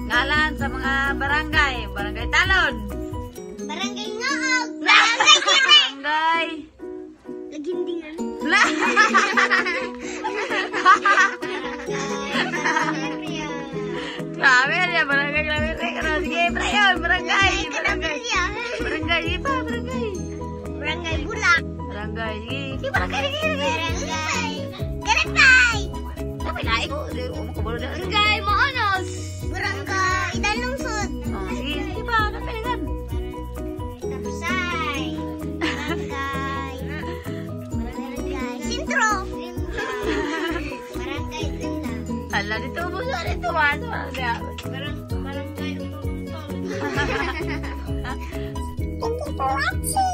Ngalan sa mga barangay. Barangay Talon. Barangay Ngoog. Barangay Kirek. Barangay Lagindingan. Grabe ya, barangay Klamerek. Sige, Brayon, barangay. Barangay. Barangay, iba, barangay. Barangay Bulak. Barangay, sige, barangay, sige. Barangay Garatay. Tapi naik kok, kumakabulo na. Barangay Moonos. Barangay Dalungsod. Oh, sige, sige pa, kapilingan. Tapsay. Barangay Sintro. Barangay Ganda. Ala, dito mo sa dito, ano? Barangay Utong-Utong. Ha? Thank you for watching.